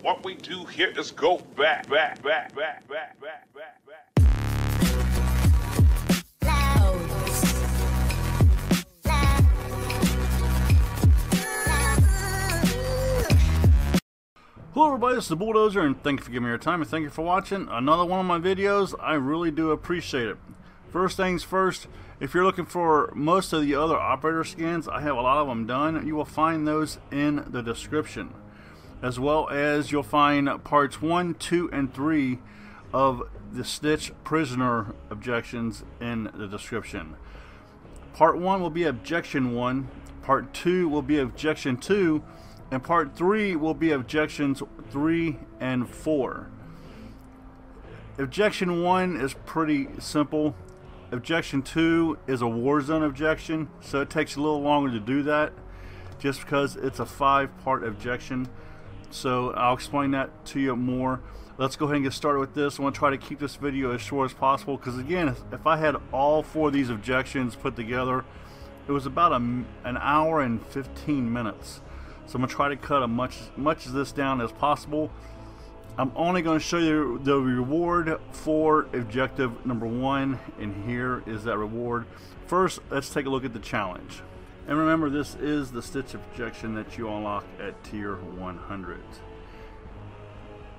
What we do here is go back. Hello everybody, this is the Bulldozer, and thank you for giving me your time, and thank you for watching another one of my videos. I really do appreciate it. First things first, if you're looking for most of the other operator skins, I have a lot of them done. You will find those in the description, as well as you'll find parts 1, 2, and 3 of the Stitch Prisoner objections in the description. Part 1 will be objection 1, part 2 will be objection 2, and part 3 will be objections 3 and 4. Objection 1 is pretty simple. Objection 2 is a Warzone objection, so it takes a little longer to do that just because it's a 5-part objection. So I'll explain that to you more. Let's go ahead and get started with this. I want to try to keep this video as short as possible because, again, if I had all 4 of these objections put together, it was about an hour and 15 minutes. So I'm going to try to cut much of this down as possible. I'm only going to show you the reward for objective number 1, and here is that reward. First, let's take a look at the challenge. And remember, this is the Stitch objection that you unlock at tier 100.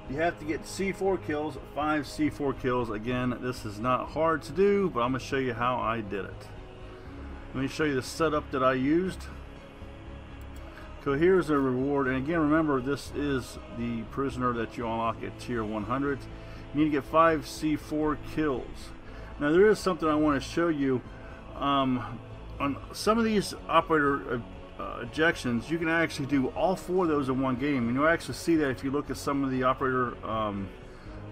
You have to get C4 kills, 5 C4 kills. Again, this is not hard to do, but I'm going to show you how I did it. Let me show you the setup that I used. So here's a reward, and again, remember, this is the prisoner that you unlock at tier 100. You need to get 5 C4 kills. Now there is something I want to show you. On some of these operator ejections, you can actually do all 4 of those in one game, and you'll actually see that if you look at some of the operator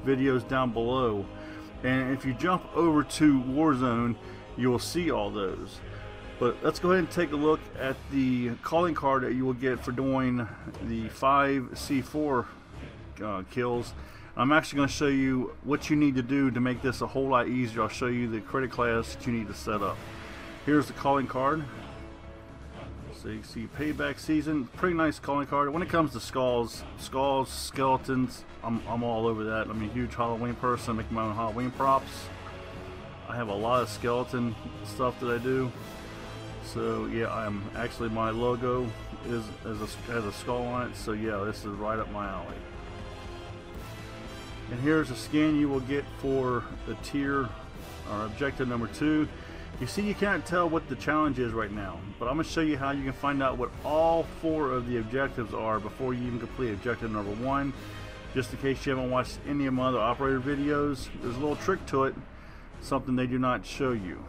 videos down below. And if you jump over to Warzone, you will see all those. But let's go ahead and take a look at the calling card that you will get for doing the 5 C4 kills. I'm actually going to show you what you need to do to make this a whole lot easier. I'll show you the credit class that you need to set up. Here's the calling card. So you see Payback season, pretty nice calling card. When it comes to skulls, skeletons, I'm all over that. I'm a huge Halloween person. I make my own Halloween props. I have a lot of skeleton stuff that I do. So yeah, I'm actually, my logo has a skull on it, so yeah, this is right up my alley. And here's a skin you will get for the tier or objective number 2. You see, you can't tell what the challenge is right now, but I'm going to show you how you can find out what all 4 of the objectives are before you even complete objective number 1. Just in case you haven't watched any of my other operator videos, there's a little trick to it, something they do not show you.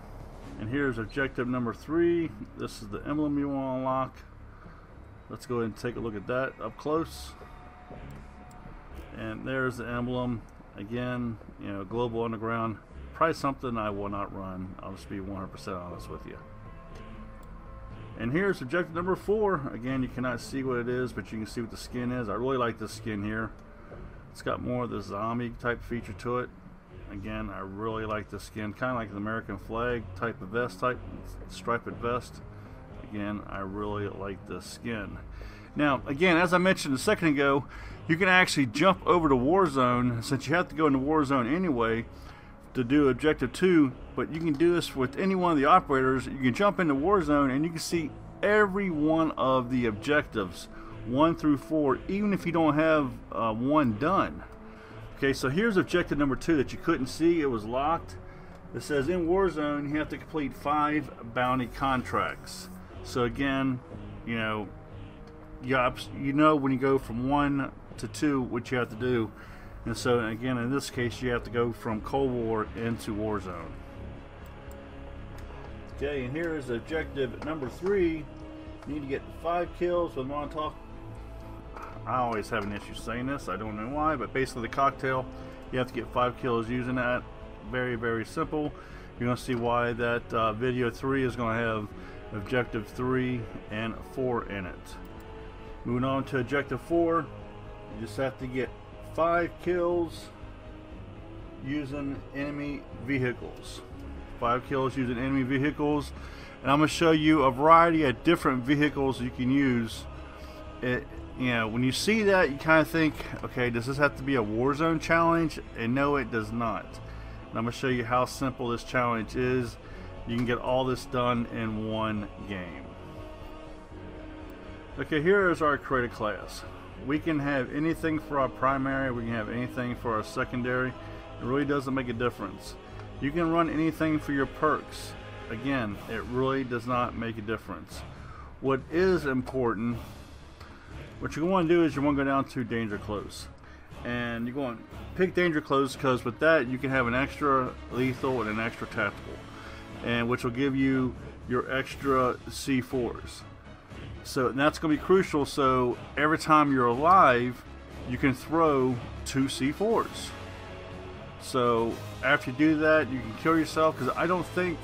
And here's objective number 3. This is the emblem you want to unlock. Let's go ahead and take a look at that up close. And there's the emblem. Again, you know, global underground. Probably something I will not run. I'll just be 100% honest with you. And here's objective number 4. Again, you cannot see what it is, but you can see what the skin is. I really like this skin here. It's got more of the zombie type feature to it. Again, I really like the skin, kind of like the American flag type of vest, striped vest. Again, I really like the skin. Now, again, as I mentioned a second ago, you can actually jump over to Warzone, since you have to go into Warzone anyway to do objective 2, but you can do this with any one of the operators. You can jump into Warzone and you can see every one of the objectives, 1 through 4, even if you don't have one done. Okay, so here's objective number 2 that you couldn't see. It was locked. It says in Warzone you have to complete 5 bounty contracts. So again, you know when you go from 1 to 2 what you have to do. And so again, in this case, you have to go from Cold War into Warzone. Okay, and here is objective number 3. You need to get 5 kills with Molotov. I always have an issue saying this, I don't know why, but basically the cocktail, you have to get 5 kills using that. Very, very simple. You're going to see why that video 3 is going to have objective 3 and 4 in it. Moving on to objective 4, you just have to get 5 kills using enemy vehicles. 5 kills using enemy vehicles, and I'm going to show you a variety of different vehicles you can use you know, when you see that, you kind of think, okay, does this have to be a Warzone challenge? And no, it does not. And I'm going to show you how simple this challenge is. You can get all this done in one game. Okay, here is our created class. We can have anything for our primary, we can have anything for our secondary. It really doesn't make a difference. You can run anything for your perks. Again, it really does not make a difference. What is important, what you're going to do is you want to go down to danger close. And you're going to pick danger close because with that you can have an extra lethal and an extra tactical. And which will give you your extra C4s. So that's going to be crucial, so every time you're alive you can throw 2 C4s. So after you do that you can kill yourself, because I don't think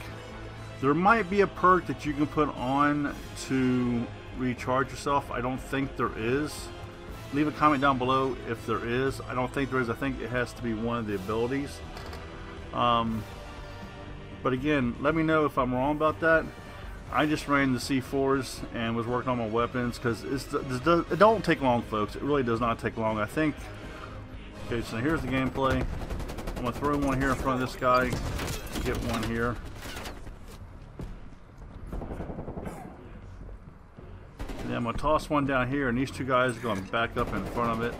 there might be a perk that you can put on to recharge yourself. I don't think there is. Leave a comment down below if there is. I don't think there is. I think it has to be one of the abilities. But again, let me know if I'm wrong about that. I just ran the C4s and was working on my weapons because it don't take long, folks. It really does not take long. I think. Okay, so here's the gameplay. I'm gonna throw one here in front of this guy. Get one here. And then I'm gonna toss one down here, and these 2 guys are going back up in front of it.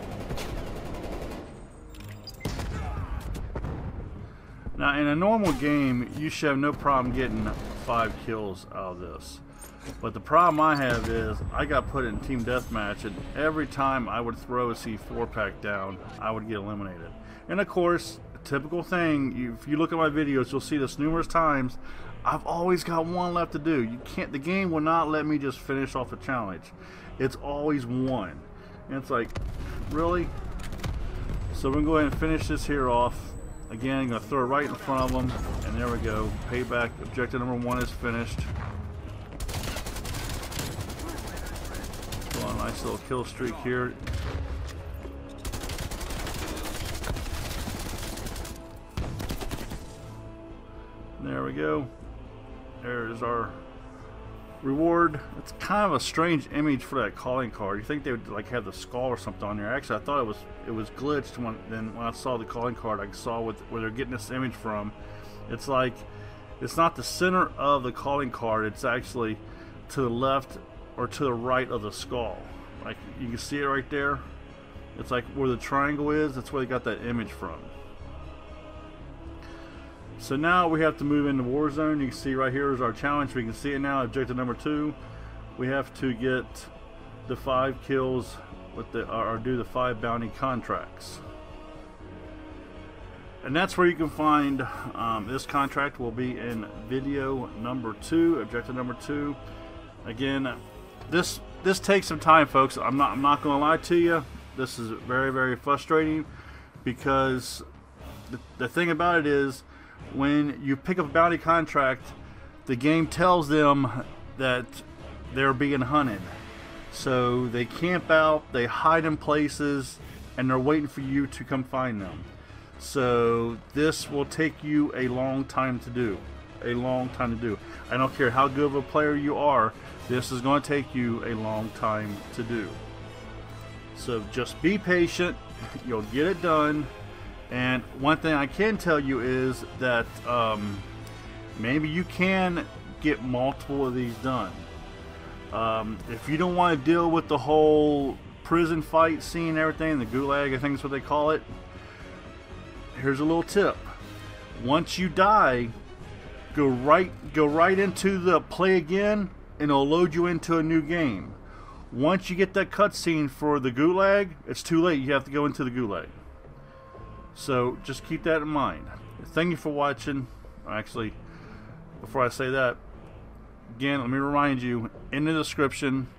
Now, in a normal game, you should have no problem getting 5 kills out of this. But the problem I have is I got put in team deathmatch, and every time I would throw a C4 pack down, I would get eliminated. And of course, a typical thing, if you look at my videos, you'll see this numerous times. I've always got one left to do. You can't. The game will not let me just finish off a challenge. It's always one, and it's like, really? So we're gonna go ahead and finish this here off. Again, I'm going to throw it right in front of them, and there we go. Payback, objective number 1 is finished. Go on, nice little kill streak here. There we go. There's our reward. It's kind of a strange image for that calling card. You think they would like have the skull or something on there. Actually, I thought it was glitched when I saw the calling card. I saw where they're getting this image from. It's like it's not the center of the calling card. It's actually to the left or to the right of the skull. Like you can see it right there. It's like where the triangle is. That's where they got that image from. So now we have to move into Warzone. You can see right here is our challenge. We can see it now. Objective number 2. We have to get the 5 kills with or do the 5 bounty contracts. And that's where you can find this contract will be in video number 2, objective number 2. Again, this takes some time, folks. I'm not going to lie to you. This is very, very frustrating because the thing about it is, when you pick up a bounty contract, the game tells them that they're being hunted. So they camp out, they hide in places, and they're waiting for you to come find them. So this will take you a long time to do. A long time to do. I don't care how good of a player you are, this is going to take you a long time to do. So just be patient, you'll get it done. And one thing I can tell you is that maybe you can get multiple of these done. If you don't want to deal with the whole prison fight scene and everything, the gulag, I think is what they call it, here's a little tip. Once you die, go right into the play again, and it'll load you into a new game. Once you get that cutscene for the gulag, it's too late. You have to go into the gulag. So just keep that in mind. Thank you for watching. Actually, before I say that, again, let me remind you, in the description,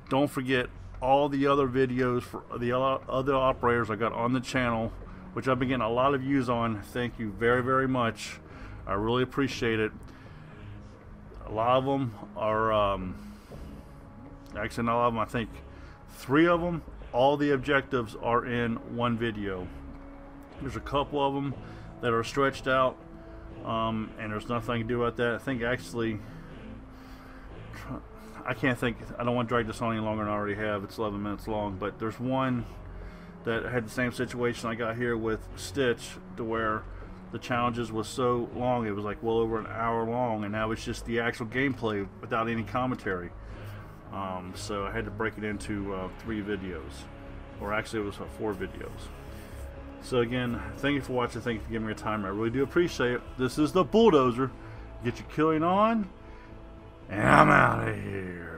don't forget all the other videos for the other operators I got on the channel, which I've been getting a lot of views on. Thank you very, very much. I really appreciate it. A lot of them are, actually not a lot of them, I think 3 of them, all the objectives are in one video. There's a couple of them that are stretched out, and there's nothing I can do about that. I think actually, I can't think, I don't want to drag this on any longer than I already have. It's 11 minutes long, but there's one that had the same situation I got here with Stitch, to where the challenges was so long, it was like well over an hour long, and now it's just the actual gameplay without any commentary. So I had to break it into 3 videos, or actually it was 4 videos. So again, thank you for watching, thank you for giving me your time, I really do appreciate it. This is the Bulldozer. Get your killing on, and I'm out of here.